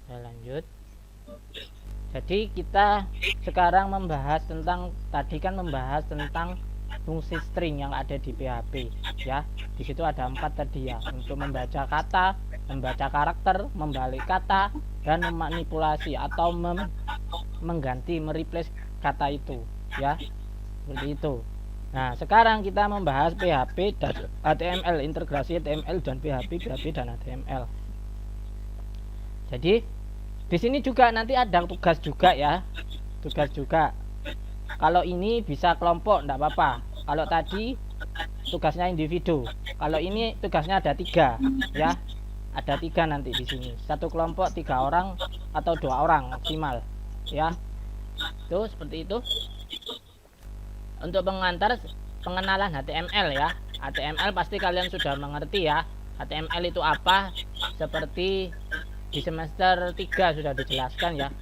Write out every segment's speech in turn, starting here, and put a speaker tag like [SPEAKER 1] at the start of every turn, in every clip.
[SPEAKER 1] Saya lanjut. Jadi kita sekarang membahas tentang, tadi kan membahas tentang fungsi string yang ada di PHP ya. Di situ ada 4 tadi ya, untuk membaca kata, membaca karakter, membalik kata, dan memanipulasi atau mengganti, mereplace kata itu ya. Seperti itu. Nah, sekarang kita membahas PHP dan HTML, integrasi HTML dan PHP dan HTML. Jadi di sini juga nanti ada tugas juga ya, tugas juga. Kalau ini bisa kelompok, enggak apa-apa. Kalau tadi tugasnya individu, kalau ini tugasnya ada 3 ya, ada 3 nanti di sini. Satu kelompok 3 orang atau 2 orang maksimal ya. Itu seperti itu. Untuk pengenalan HTML ya. HTML pasti kalian sudah mengerti ya. HTML itu apa? Seperti di semester 3 sudah dijelaskan ya,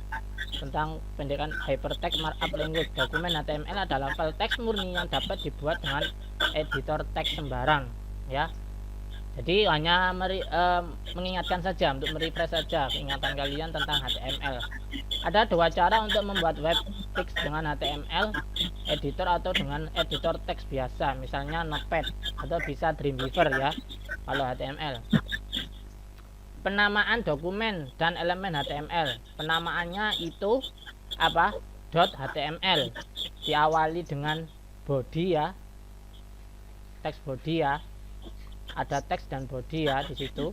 [SPEAKER 1] tentang pendidikan Hypertext Markup Language. Dokumen HTML adalah file teks murni yang dapat dibuat dengan editor teks sembarang ya. Jadi hanya mengingatkan saja, untuk merefresh saja ingatan kalian tentang HTML. Ada 2 cara untuk membuat web fix dengan HTML editor atau dengan editor teks biasa, misalnya Notepad atau bisa Dreamweaver ya kalau HTML. Penamaan dokumen dan elemen HTML. Penamaannya itu apa? .html. Diawali dengan body ya. Teks body ya. Ada teks dan body ya di situ.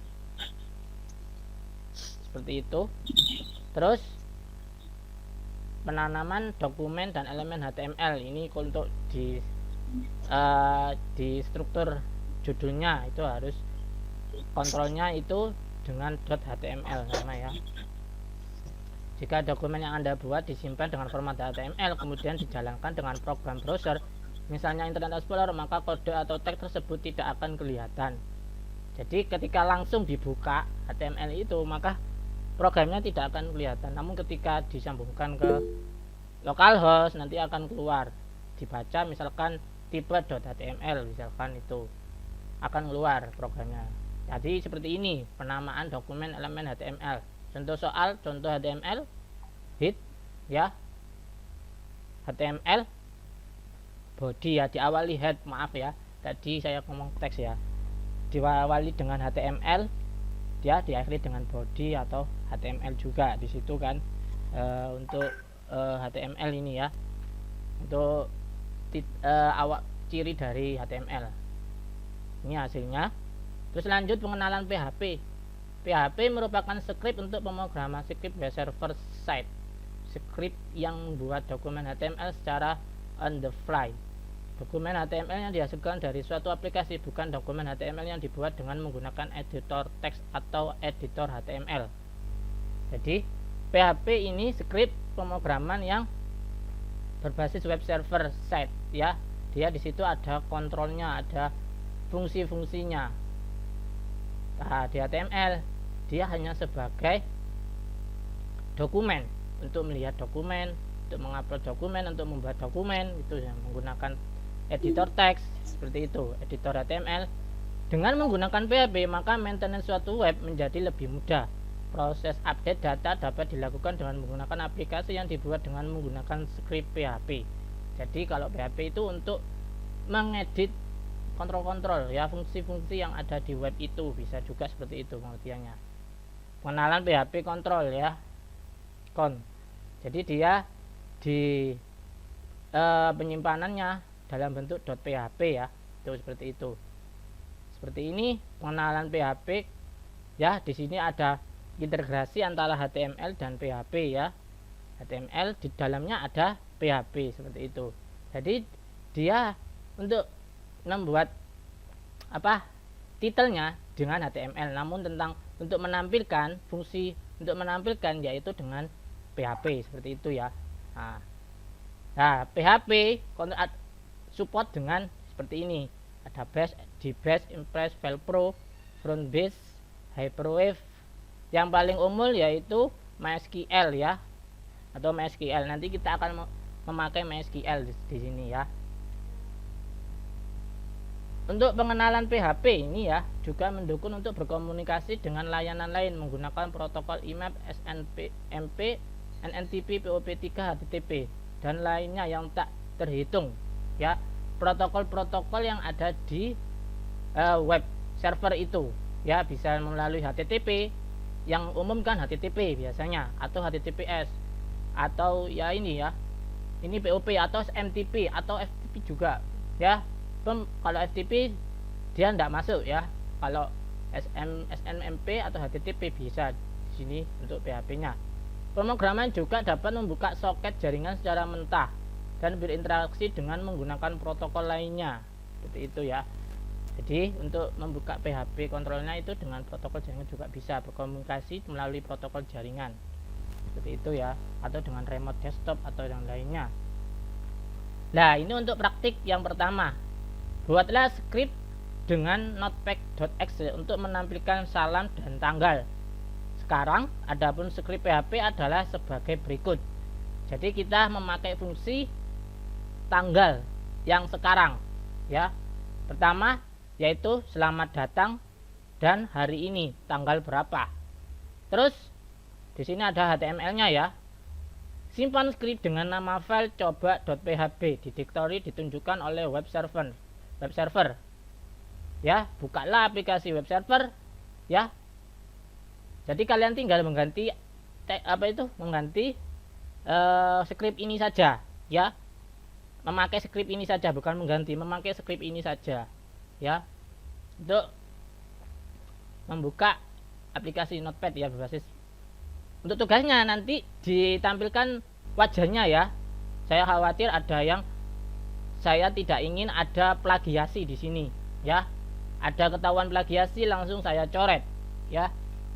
[SPEAKER 1] Seperti itu. Terus penanaman dokumen dan elemen HTML ini untuk di struktur judulnya itu harus kontrolnya itu dengan .html sama ya. Jika dokumen yang Anda buat disimpan dengan format HTML kemudian dijalankan dengan program browser, misalnya Internet Explorer, maka kode atau teks tersebut tidak akan kelihatan. Jadi ketika langsung dibuka HTML itu, maka programnya tidak akan kelihatan. Namun ketika disambungkan ke localhost nanti akan keluar, dibaca misalkan tipe .html misalkan, itu akan keluar programnya. Jadi seperti ini penamaan dokumen elemen HTML. Contoh soal, contoh HTML hit ya, HTML body ya, diawali head, maaf ya tadi saya ngomong teks ya, diawali dengan HTML dia diakhiri dengan body atau HTML juga di situ kan. Untuk HTML ini ya, untuk awak ciri dari HTML ini hasilnya. Terus lanjut pengenalan PHP. PHP merupakan script untuk pemrograman script web server side. Script yang membuat dokumen HTML secara on the fly. Dokumen HTML yang dihasilkan dari suatu aplikasi, bukan dokumen HTML yang dibuat dengan menggunakan editor teks atau editor HTML. Jadi PHP ini script pemrograman yang berbasis web server side ya. Dia di situ ada kontrolnya, ada fungsi-fungsinya. Nah, di HTML dia hanya sebagai dokumen, untuk melihat dokumen, untuk mengupload dokumen, untuk membuat dokumen itu ya, menggunakan editor teks seperti itu, editor HTML. Dengan menggunakan PHP maka maintenance suatu web menjadi lebih mudah. Proses update data dapat dilakukan dengan menggunakan aplikasi yang dibuat dengan menggunakan script PHP. Jadi kalau PHP itu untuk mengedit kontrol-kontrol ya, fungsi-fungsi yang ada di web itu, bisa juga seperti itu pengertiannya. Pengenalan PHP kontrol ya, jadi dia di penyimpanannya dalam bentuk .php ya, itu seperti itu. Seperti ini pengenalan PHP ya. Di sini ada integrasi antara HTML dan PHP ya. HTML di dalamnya ada PHP seperti itu. Jadi dia untuk membuat titelnya dengan HTML, namun tentang untuk menampilkan fungsi untuk menampilkan yaitu dengan PHP seperti itu ya. Nah PHP support dengan seperti ini, ada base, dbase, impress, file pro, front base, hyperwave. Yang paling umum yaitu MySQL ya, atau MySQL. Nanti kita akan memakai MySQL di sini ya. Untuk pengenalan PHP ini ya juga mendukung untuk berkomunikasi dengan layanan lain menggunakan protokol IMAP, SNP, MP, NNTP, POP3, HTTP dan lainnya yang tak terhitung ya. Protokol-protokol yang ada di web server itu ya, bisa melalui HTTP, yang umum kan HTTP biasanya, atau HTTPS, atau ya ini ya, ini POP atau SMTP atau FTP juga ya. Kalau FTP dia tidak masuk ya. Kalau SNMP atau HTTP bisa di sini untuk PHP-nya. Pemrograman juga dapat membuka soket jaringan secara mentah dan berinteraksi dengan menggunakan protokol lainnya. Seperti itu ya. Jadi untuk membuka PHP kontrolnya itu dengan protokol jaringan juga bisa berkomunikasi melalui protokol jaringan. Seperti itu ya, atau dengan remote desktop atau yang lainnya. Nah, ini untuk praktik yang pertama. Buatlah skrip dengan notepad.exe untuk menampilkan salam dan tanggal. Sekarang, adapun skrip PHP adalah sebagai berikut. Jadi kita memakai fungsi tanggal yang sekarang ya. Pertama yaitu selamat datang dan hari ini tanggal berapa. Terus di sini ada HTML-nya ya. Simpan skrip dengan nama file coba.php di direktori ditunjukkan oleh web server. Ya, bukalah aplikasi web server ya. Jadi kalian tinggal mengganti skrip ini saja ya. Memakai skrip ini saja, bukan mengganti, memakai skrip ini saja ya. Untuk membuka aplikasi Notepad ya berbasis. Untuk tugasnya nanti ditampilkan wajahnya ya. Saya khawatir ada yang saya tidak ingin ada plagiasi di sini ya. Ada ketahuan plagiasi langsung saya coret ya.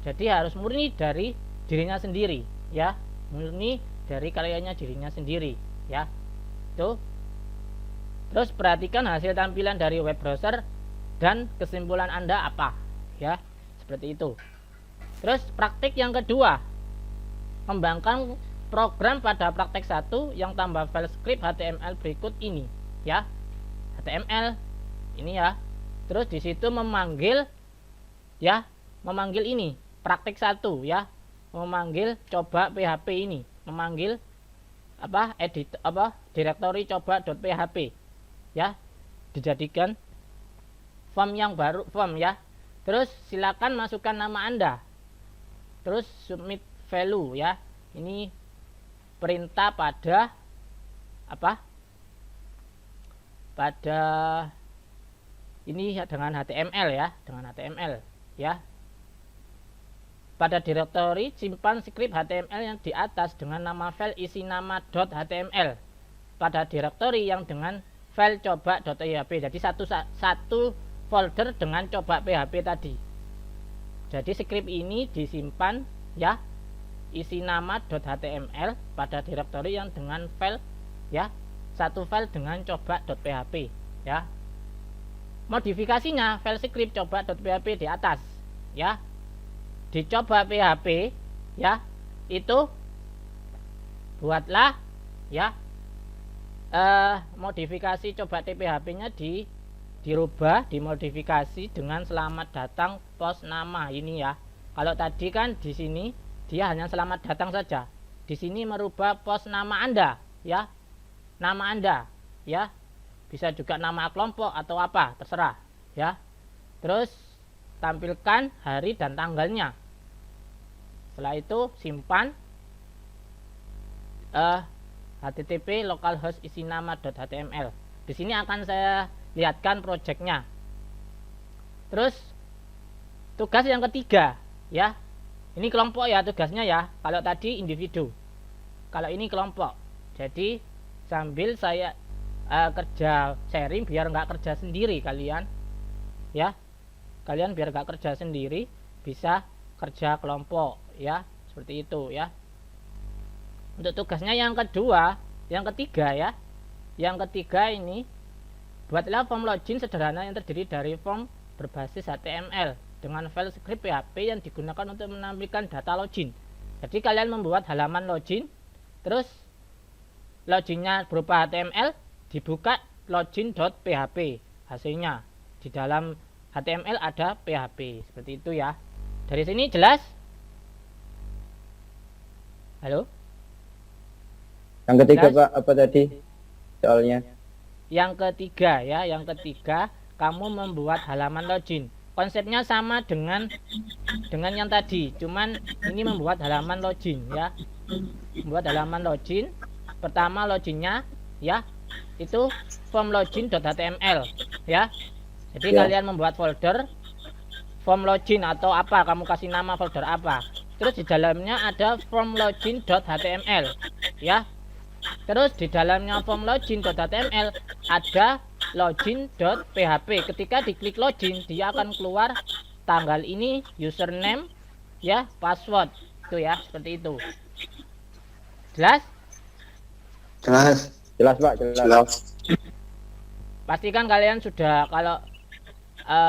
[SPEAKER 1] Jadi harus murni dari dirinya sendiri ya. Murni dari karyanya dirinya sendiri ya. Tuh. Terus perhatikan hasil tampilan dari web browser dan kesimpulan Anda apa ya. Seperti itu. Terus praktik yang kedua, kembangkan program pada praktek 1 yang tambah file script HTML berikut ini ya. HTML ini ya. Terus di situ memanggil ini praktek 1 ya. Memanggil coba PHP ini, memanggil direktori coba.php ya. Dijadikan form yang baru, form ya. Terus silakan masukkan nama Anda. Terus submit value ya. Ini perintah pada pada ini dengan HTML ya, dengan HTML ya. Pada direktori simpan skrip HTML yang di atas dengan nama file isi nama .html pada direktori yang dengan file coba.php. Jadi satu folder dengan coba PHP tadi. Jadi skrip ini disimpan ya, isi nama .html pada direktori yang dengan file ya, satu file dengan coba.php ya. Modifikasinya file script coba.php di atas ya. Di coba PHP ya, itu buatlah ya modifikasi coba PHP-nya dirubah, dimodifikasi dengan selamat datang pos nama ini ya. Kalau tadi kan di sini dia hanya selamat datang saja. Di sini merubah pos nama Anda ya. Nama Anda ya. Bisa juga nama kelompok atau apa, terserah ya. Terus tampilkan hari dan tanggalnya. Setelah itu simpan http localhost isi nama.html. Di sini akan saya lihatkan projectnya. Terus tugas yang ketiga ya. Ini kelompok ya tugasnya ya. Kalau tadi individu, kalau ini kelompok. Jadi sambil saya kerja sharing biar nggak kerja sendiri kalian ya. Kalian biar nggak kerja sendiri, bisa kerja kelompok ya, seperti itu ya. Untuk tugasnya yang ketiga ya. Yang ketiga ini buatlah form login sederhana yang terdiri dari form berbasis HTML dengan file script PHP yang digunakan untuk menampilkan data login. Jadi kalian membuat halaman login, terus loginnya berupa HTML, dibuka login.php hasilnya Di dalam HTML ada PHP, seperti itu ya. Dari sini jelas? Halo?
[SPEAKER 2] Yang ketiga
[SPEAKER 1] Jelas?
[SPEAKER 2] Pak, apa tadi soalnya?
[SPEAKER 1] Yang ketiga ya, yang ketiga kamu membuat halaman login. Konsepnya sama dengan yang tadi, cuman ini membuat halaman login ya. Membuat halaman login. Pertama loginnya ya, itu form login.html ya. Jadi
[SPEAKER 2] Ya.
[SPEAKER 1] kalian membuat folder form login atau apa, kamu kasih nama folder apa. Terus di dalamnya ada form login.html ya. Terus di dalamnya form login.html ada login.php. Ketika diklik login, dia akan keluar tanggal ini, username ya, password. Itu ya, seperti itu. Jelas?
[SPEAKER 2] Jelas Pak, jelas.
[SPEAKER 1] Pastikan kalian sudah, kalau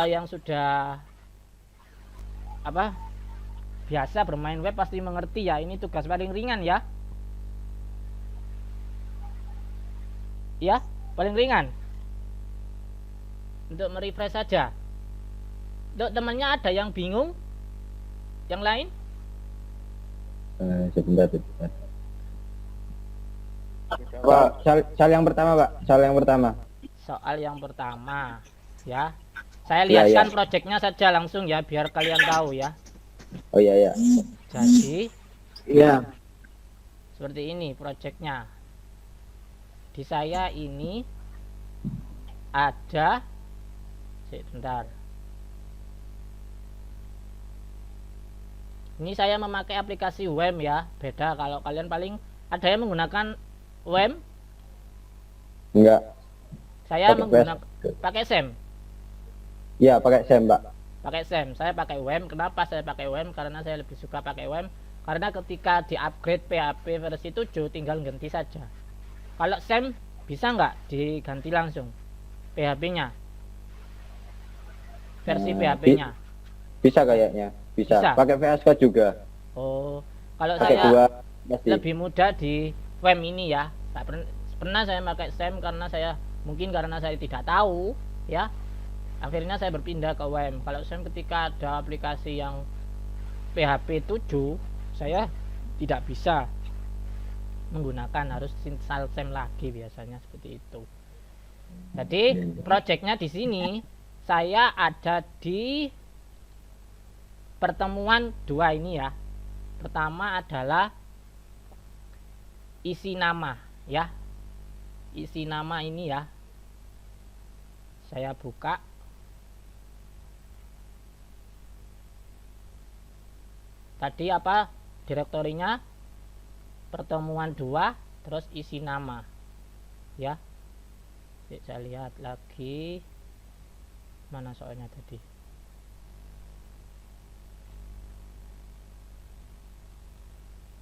[SPEAKER 1] yang sudah apa biasa bermain web pasti mengerti ya. Ini tugas paling ringan ya. Ya, paling ringan. Untuk merefresh saja. Untuk temannya ada yang bingung? Yang lain?
[SPEAKER 2] Sebentar. Pak, soal yang pertama Pak, soal yang pertama.
[SPEAKER 1] Soal yang pertama ya. Saya lihatkan
[SPEAKER 2] Ya.
[SPEAKER 1] projectnya saja langsung ya, biar kalian tahu ya.
[SPEAKER 2] Oh iya.
[SPEAKER 1] Jadi
[SPEAKER 2] Iya.
[SPEAKER 1] seperti ini projectnya. Di saya ini ada, sebentar. Ini saya memakai aplikasi WEM ya. Beda kalau kalian paling ada yang menggunakan WEM.
[SPEAKER 2] Enggak.
[SPEAKER 1] Saya
[SPEAKER 2] Pakai
[SPEAKER 1] menggunakan pakai SEM.
[SPEAKER 2] Iya, pakai SEM Pak.
[SPEAKER 1] Pakai SEM. Saya pakai WEM. Kenapa saya pakai WEM? Karena saya lebih suka pakai WEM. Karena ketika di-upgrade PHP versi 7 tinggal ganti saja. Kalau SEM bisa nggak diganti langsung PHP-nya? Versi PHP-nya.
[SPEAKER 2] Bisa kayaknya. Bisa. Pakai VS Code juga.
[SPEAKER 1] Oh, kalau
[SPEAKER 2] pakai
[SPEAKER 1] saya
[SPEAKER 2] pasti.
[SPEAKER 1] lebih mudah di WEM ini ya. Pernah saya pakai SEM karena saya tidak tahu ya. Akhirnya saya berpindah ke WEM. Kalau SEM ketika ada aplikasi yang PHP 7, saya tidak bisa menggunakan, harus install SEM lagi biasanya seperti itu. Jadi projectnya di sini saya ada di pertemuan 2 ini ya. Pertama adalah isi nama ya. Isi nama ini ya. Saya buka. Tadi apa direktorinya? Pertemuan 2 terus isi nama ya. Saya lihat lagi mana soalnya tadi.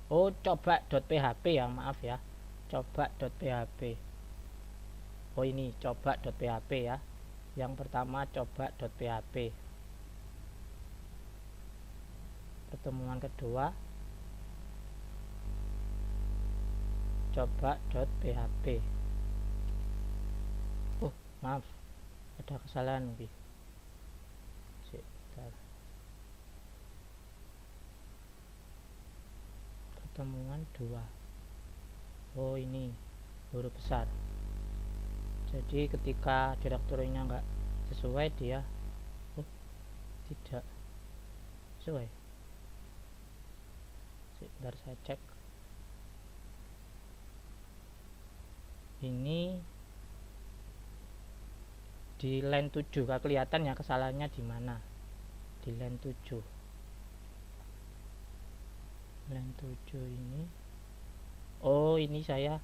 [SPEAKER 1] Oh, coba.php ya, maaf ya. Coba.php. Oh, ini coba.php ya. Yang pertama coba.php. Pertemuan kedua coba.php. Oh, maaf. Ada kesalahan nih. Sebentar. Pertemuan 2. Oh, ini huruf besar. Jadi ketika direktorinya enggak sesuai, dia tidak sesuai. Sebentar saya cek. Ini di line 7, gak kelihatan ya kesalahannya di mana. Di line 7. Line 7 ini. Oh, ini saya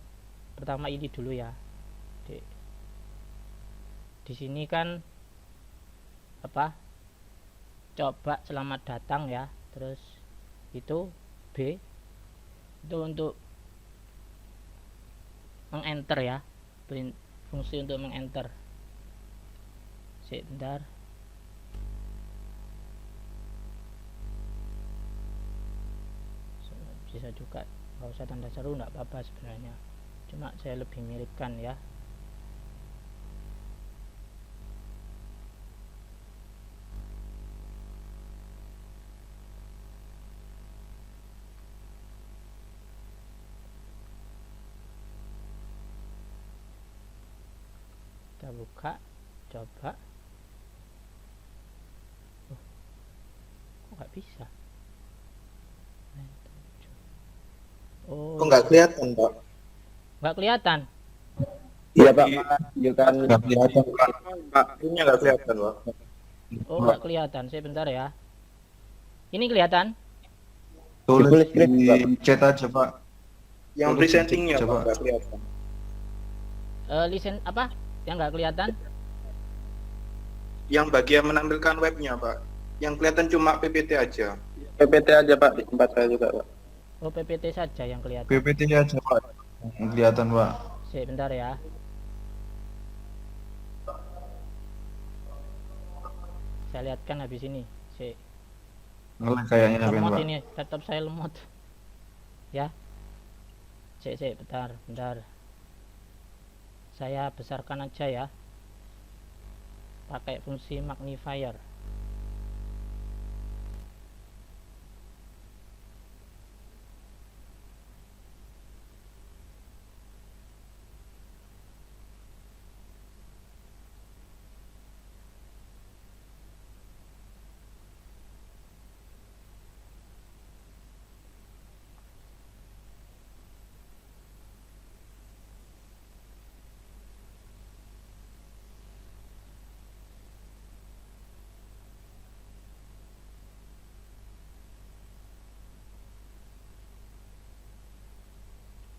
[SPEAKER 1] pertama ini dulu ya. Di sini kan apa? Coba selamat datang ya. Terus itu B. Itu untuk mengenter ya. Fungsi untuk mengenter. Sebentar. Bisa juga nggak usah tanda seru, nggak apa-apa sebenarnya, cuma saya lebih miripkan ya. buka, coba. Kok nggak bisa? Oh,
[SPEAKER 3] Kok nggak kelihatan, Pak?
[SPEAKER 1] nggak kelihatan.
[SPEAKER 2] Iya Pak, menunjukkan
[SPEAKER 3] Nggak kelihatan, Pak. Ini nggak kelihatan, Pak.
[SPEAKER 1] Oh, nggak kelihatan. Saya bentar ya. Ini kelihatan?
[SPEAKER 2] Tulis
[SPEAKER 4] Tulis
[SPEAKER 2] script,
[SPEAKER 4] di
[SPEAKER 2] Pak.
[SPEAKER 4] chat aja Pak.
[SPEAKER 3] Yang
[SPEAKER 4] Tulis
[SPEAKER 3] presentingnya,
[SPEAKER 4] coba.
[SPEAKER 3] Pak, nggak kelihatan.
[SPEAKER 1] Listen apa? Yang nggak kelihatan?
[SPEAKER 3] Yang bagian menampilkan webnya, Pak. Yang kelihatan cuma PPT aja.
[SPEAKER 2] PPT aja Pak, di tempat saya juga Pak.
[SPEAKER 1] Oh, PPT saja yang kelihatan.
[SPEAKER 4] PPT aja Pak. Yang kelihatan Pak.
[SPEAKER 1] Bentar ya. Saya lihatkan habis ini.
[SPEAKER 4] Ngelag kayaknya Ben
[SPEAKER 1] Lemot
[SPEAKER 4] Pak.
[SPEAKER 1] ini, laptop saya lemot. Ya. Bentar. Saya besarkan aja ya. Pakai fungsi magnifier.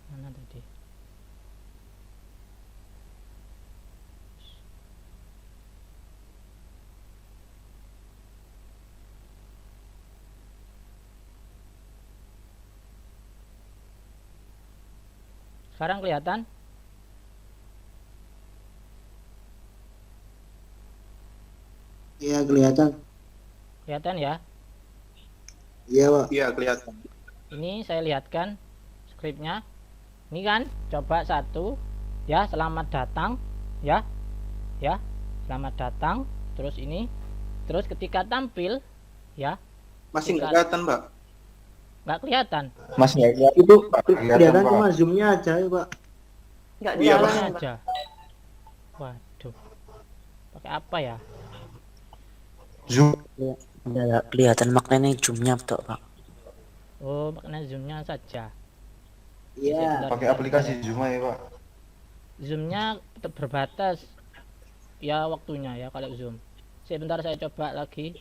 [SPEAKER 1] Mana tadi? Sekarang kelihatan?
[SPEAKER 5] Iya kelihatan.
[SPEAKER 1] Kelihatan ya?
[SPEAKER 5] Iya Pak.
[SPEAKER 3] Iya, kelihatan.
[SPEAKER 1] Ini saya lihatkan skripnya. Ini kan, coba satu. Ya, selamat datang. Ya. Selamat datang. Terus ini. Terus ketika tampil, ya,
[SPEAKER 3] Masih nggak kelihatan, Pak.
[SPEAKER 1] nggak kelihatan.
[SPEAKER 4] Mas nggak kelihatan.
[SPEAKER 5] Itu
[SPEAKER 4] Kelihatan,
[SPEAKER 5] kelihatan
[SPEAKER 4] Pak.
[SPEAKER 5] cuma zoomnya aja ya Pak.
[SPEAKER 6] Nggak
[SPEAKER 3] Iya,
[SPEAKER 6] jalan
[SPEAKER 3] Pak.
[SPEAKER 6] ya, Pak.
[SPEAKER 1] Aja. Waduh. Pakai apa ya?
[SPEAKER 4] Zoom.
[SPEAKER 7] Nggak kelihatan maknanya zoomnya betul Pak.
[SPEAKER 1] Oh, makna zoomnya saja.
[SPEAKER 5] Iya.
[SPEAKER 4] Pakai aplikasi Zoom ya Pak.
[SPEAKER 1] Zoomnya berbatas ya waktunya ya kalau zoom. Sebentar saya coba lagi.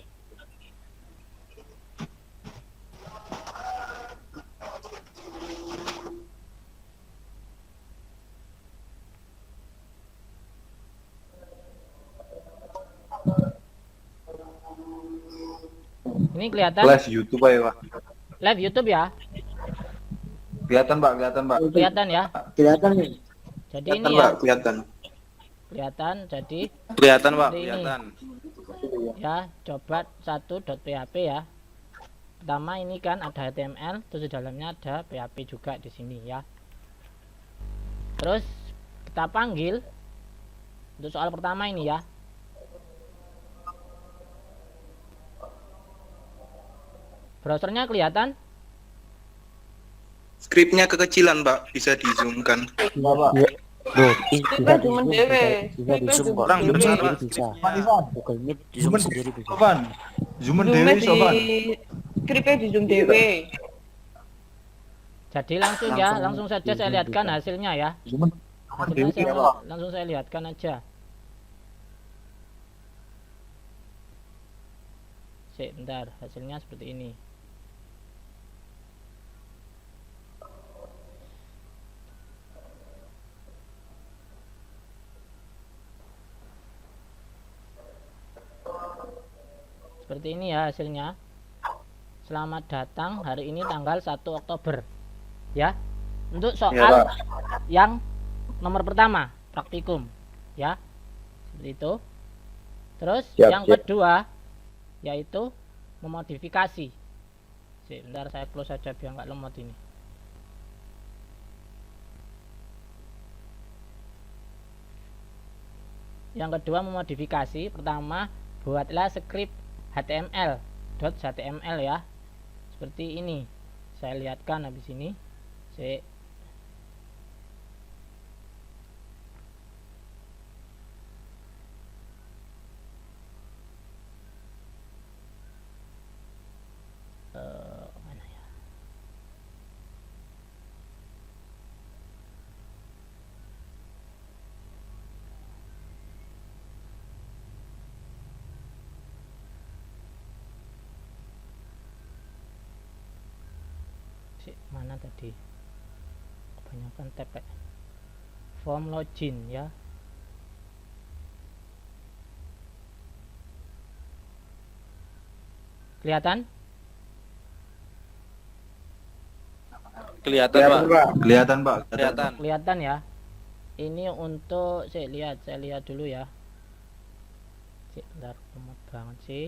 [SPEAKER 1] Ini kelihatan
[SPEAKER 4] Live YouTube ya Pak.
[SPEAKER 1] live YouTube ya?
[SPEAKER 4] Kelihatan Pak, kelihatan Pak.
[SPEAKER 1] Kelihatan ya?
[SPEAKER 5] Kelihatan nih.
[SPEAKER 1] Jadi
[SPEAKER 3] Kelihatan,
[SPEAKER 1] ini ya,
[SPEAKER 3] Pak, kelihatan.
[SPEAKER 1] kelihatan. Jadi
[SPEAKER 3] Kelihatan, Pak,
[SPEAKER 1] Seperti ini.
[SPEAKER 3] kelihatan.
[SPEAKER 1] ya, coba 1.php ya. Pertama ini kan ada HTML, terus di dalamnya ada PHP juga di sini ya. Terus kita panggil untuk soal pertama ini ya. Browsernya kelihatan?
[SPEAKER 3] Skripnya kekecilan, Pak. Bisa di-zoomkan.
[SPEAKER 7] Loh,
[SPEAKER 6] Kita cuma dewe.
[SPEAKER 7] bisa di zoom kok.
[SPEAKER 3] Kurang
[SPEAKER 7] Zoom
[SPEAKER 3] besar,
[SPEAKER 7] sendiri
[SPEAKER 3] Pak.
[SPEAKER 7] bisa.
[SPEAKER 4] Ivan.
[SPEAKER 7] Google Meet di zoom sendiri bisa.
[SPEAKER 4] Sopan. Zooman
[SPEAKER 6] Zoomnya
[SPEAKER 4] dewi
[SPEAKER 6] di
[SPEAKER 4] Sopan.
[SPEAKER 6] skripnya di zoom dewe.
[SPEAKER 1] Jadi langsung ya, langsung saja saya lihatkan hasilnya ya.
[SPEAKER 4] Zooman
[SPEAKER 1] Hasilnya
[SPEAKER 4] dewi ya
[SPEAKER 1] saya,
[SPEAKER 4] Pak.
[SPEAKER 1] langsung saya lihatkan aja. Bentar, hasilnya seperti ini. Seperti ini ya hasilnya. Selamat datang hari ini tanggal 1 Oktober. Ya. Untuk soal
[SPEAKER 3] Ya, Pak.
[SPEAKER 1] yang nomor pertama, praktikum. Ya. Seperti itu. Terus
[SPEAKER 2] Siap,
[SPEAKER 1] yang
[SPEAKER 2] siap.
[SPEAKER 1] kedua yaitu memodifikasi. Sebentar saya close saja biar nggak lemot ini. Yang kedua memodifikasi. Pertama, buatlah script HTML ya. Seperti ini. Saya lihatkan habis ini. Saya. mana tadi, kebanyakan tab kayak form login ya. Kelihatan?
[SPEAKER 8] Kelihatan, Pak.
[SPEAKER 4] Kelihatan Pak.
[SPEAKER 8] Kelihatan.
[SPEAKER 1] Kelihatan ya. Ini untuk saya lihat dulu ya. Bentar, lemot banget sih.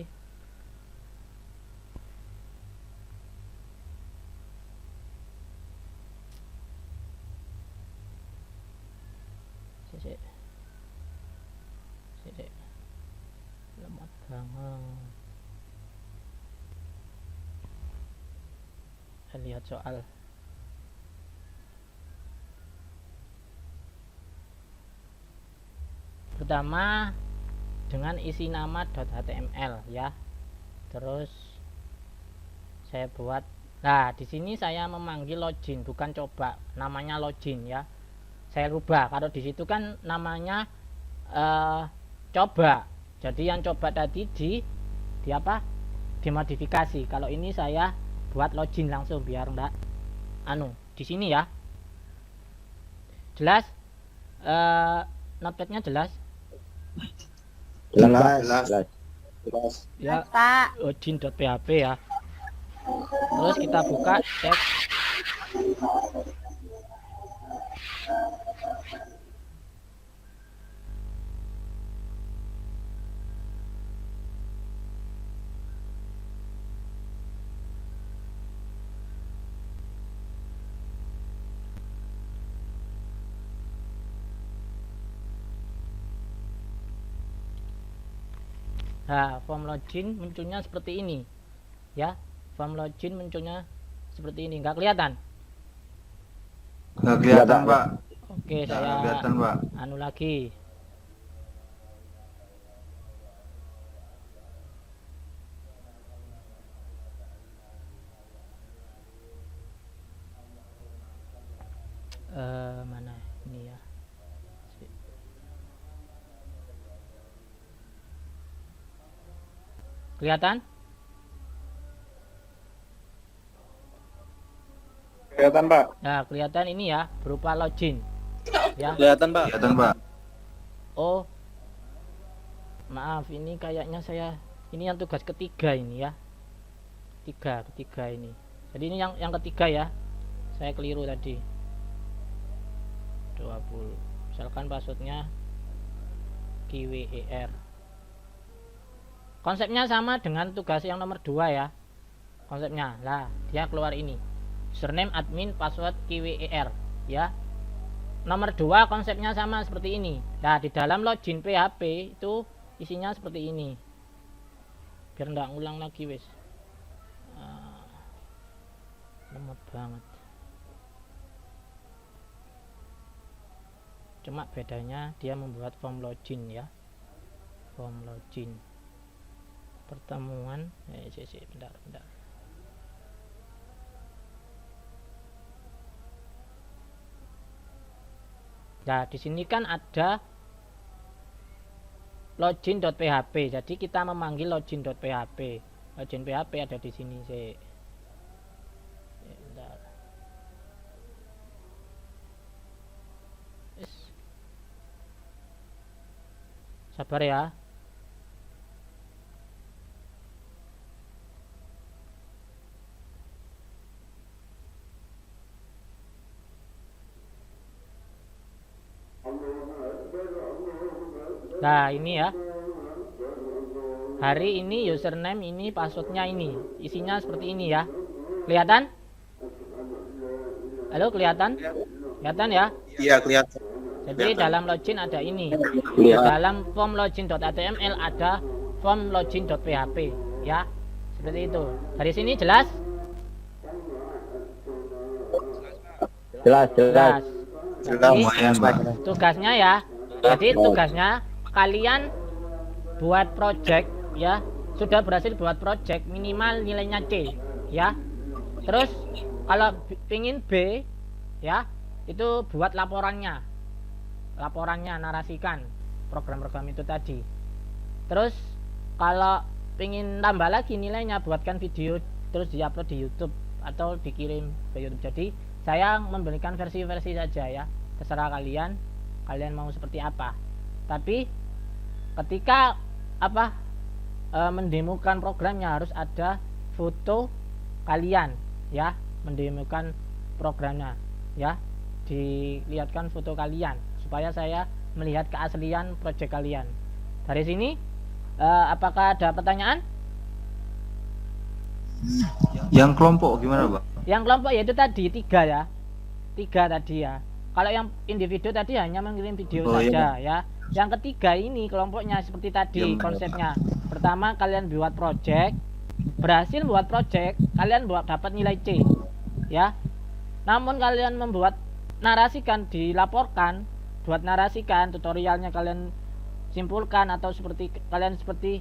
[SPEAKER 1] Sik. Lemot banget. Saya lihat soal pertama dengan isi nama .html ya. Terus saya buat, nah di sini saya memanggil login, bukan coba, namanya login ya. Saya rubah, kalau di situ kan namanya coba. Jadi yang coba tadi di apa? Dimodifikasi. Kalau ini saya buat login langsung biar enggak di sini ya. Jelas? Notepadnya jelas?
[SPEAKER 5] Jelas.
[SPEAKER 1] Ya, login.php ya. Terus kita buka cek. Nah, form login munculnya seperti ini ya. Form login munculnya seperti ini, nggak kelihatan?
[SPEAKER 4] Nggak kelihatan Pak.
[SPEAKER 1] Oke,
[SPEAKER 4] Nggak
[SPEAKER 1] saya
[SPEAKER 4] kelihatan Pak.
[SPEAKER 1] lagi. Mana ini ya? Kelihatan?
[SPEAKER 3] Kelihatan Pak.
[SPEAKER 1] Nah, kelihatan ini ya, berupa login. Ya.
[SPEAKER 8] Kelihatan, Pak.
[SPEAKER 4] Kelihatan Pak.
[SPEAKER 1] Oh. Maaf, ini kayaknya ini yang tugas ketiga ini ya. Ketiga ini. Jadi ini yang ketiga ya. Saya keliru tadi. 20. Misalkan passwordnya KWER. Konsepnya sama dengan tugas yang nomor 2 ya. Konsepnya lah, dia keluar ini. Username admin password KWER ya. Nomor 2 konsepnya sama seperti ini. Nah, di dalam login PHP itu isinya seperti ini. Biar enggak ngulang lagi wis. Lemot banget. Cuma bedanya dia membuat form login ya. Form login. Pertemuan bentar. Nah, di sini kan ada login.php. Jadi kita memanggil login.php. Login PHP ada di sini sih. Bentar. Sabar ya. Nah, ini ya. Hari ini username ini, passwordnya ini. Isinya seperti ini ya. Kelihatan? Halo, kelihatan? Kelihatan ya?
[SPEAKER 3] Iya, kelihatan.
[SPEAKER 1] Jadi dalam login ada ini. Di dalam form login.html ada form login.php ya. Seperti itu. Dari sini jelas?
[SPEAKER 2] Jelas.
[SPEAKER 1] Jadi
[SPEAKER 4] Lumayan Pak.
[SPEAKER 1] tugasnya ya. Jadi tugasnya kalian buat project ya. Sudah berhasil buat project minimal nilainya C ya. Terus kalau pingin B ya, itu buat laporannya, narasikan program-program itu tadi. Terus kalau pingin tambah lagi nilainya, buatkan video terus diupload di YouTube atau dikirim ke YouTube. Jadi saya memberikan versi-versi saja ya, terserah kalian mau seperti apa. Tapi ketika mendemokan programnya harus ada foto kalian ya, mendemokan programnya ya, dilihatkan foto kalian supaya saya melihat keaslian project kalian. Dari sini apakah ada pertanyaan?
[SPEAKER 4] Yang kelompok gimana, Pak?
[SPEAKER 1] Yang kelompok yaitu tadi 3 ya. 3 tadi ya. Kalau yang individu tadi hanya mengirim video saja ya. Yang ketiga ini kelompoknya seperti tadi konsepnya. Pertama kalian buat project, berhasil buat project, kalian dapat nilai C ya. Namun kalian membuat narasikan, dilaporkan, buat narasikan tutorialnya kalian simpulkan, atau seperti kalian seperti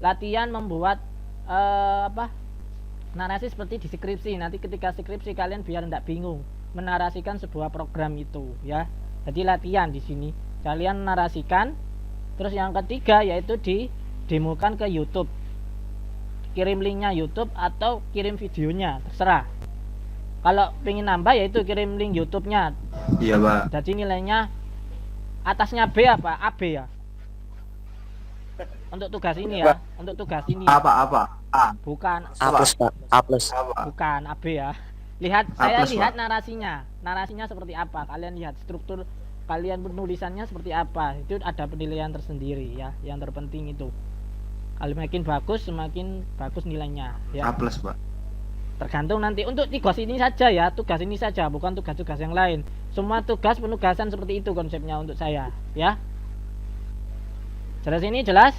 [SPEAKER 1] latihan membuat narasi seperti di skripsi. Nanti ketika skripsi kalian biar tidak bingung menarasikan sebuah program itu ya. Jadi latihan di sini kalian narasikan. Terus yang ketiga yaitu didemokan ke YouTube, kirim linknya YouTube atau kirim videonya, terserah. Kalau pengen nambah yaitu kirim link YouTube-nya.
[SPEAKER 4] Iya, Pak.
[SPEAKER 1] Jadi nilainya atasnya B apa? AB ya. Untuk tugas ini ya, untuk tugas ini.
[SPEAKER 4] Apa? A.
[SPEAKER 1] Bukan
[SPEAKER 7] A plus Pak, A plus.
[SPEAKER 4] Apa?
[SPEAKER 1] bukan AB ya. Lihat,
[SPEAKER 4] A
[SPEAKER 1] saya
[SPEAKER 4] plus,
[SPEAKER 1] lihat
[SPEAKER 4] Pak.
[SPEAKER 1] narasinya seperti apa. Kalian lihat struktur kalian penulisannya seperti apa. Itu ada penilaian tersendiri ya. Yang terpenting itu. Kalau makin bagus, semakin bagus nilainya ya.
[SPEAKER 4] A plus, Pak.
[SPEAKER 1] Tergantung nanti untuk tugas ini saja ya, tugas ini saja, bukan tugas-tugas yang lain. Semua tugas penugasan seperti itu konsepnya untuk saya ya. Jelas ini jelas?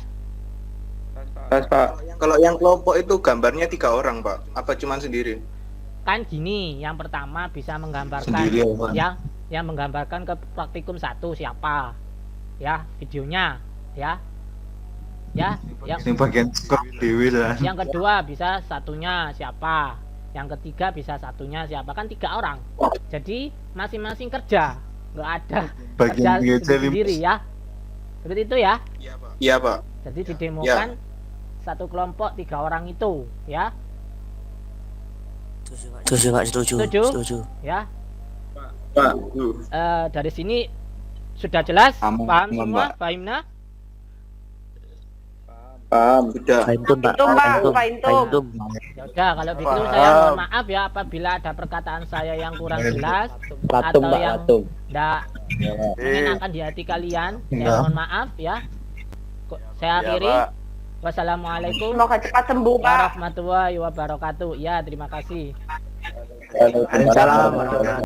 [SPEAKER 3] Pak. Kalau yang kelompok itu gambarnya 3 orang, Pak. Apa cuman sendiri?
[SPEAKER 1] Kan gini, yang pertama bisa menggambarkan
[SPEAKER 4] Sendiri, Pak.
[SPEAKER 1] yang menggambarkan ke praktikum 1 siapa ya, videonya ya yang
[SPEAKER 4] Ini bagian skor dewi lah.
[SPEAKER 1] yang kedua bisa satunya siapa, yang ketiga bisa satunya siapa, kan 3 orang. Jadi masing-masing kerja, nggak ada
[SPEAKER 4] Bagian
[SPEAKER 1] kerja
[SPEAKER 4] dia
[SPEAKER 1] sendiri ya, seperti itu ya.
[SPEAKER 3] Iya, Pak.
[SPEAKER 1] Jadi didemokan satu kelompok 3 orang itu ya.
[SPEAKER 7] Setuju Pak, setuju.
[SPEAKER 1] Ya.
[SPEAKER 3] Pak.
[SPEAKER 1] Dari sini sudah jelas,
[SPEAKER 4] Paham,
[SPEAKER 1] paham
[SPEAKER 4] paham,
[SPEAKER 1] semua,
[SPEAKER 4] Pak.
[SPEAKER 1] Pak Himna?
[SPEAKER 3] Paham. Sudah.
[SPEAKER 7] Fahim Pak,
[SPEAKER 6] Fahim Tum.
[SPEAKER 1] Ya udah, kalau begitu saya mohon maaf ya apabila ada perkataan saya yang kurang jelas
[SPEAKER 2] Latum,
[SPEAKER 1] atau
[SPEAKER 2] Pak,
[SPEAKER 1] yang
[SPEAKER 2] latum.
[SPEAKER 1] tidak mengenakan di hati kalian. Saya mohon maaf ya. Saya akhiri. Wassalamualaikum
[SPEAKER 6] Semoga cepat sembuh, Pak.
[SPEAKER 1] warahmatullahi wabarakatuh. Ya, terima kasih.
[SPEAKER 2] Waalaikumsalam.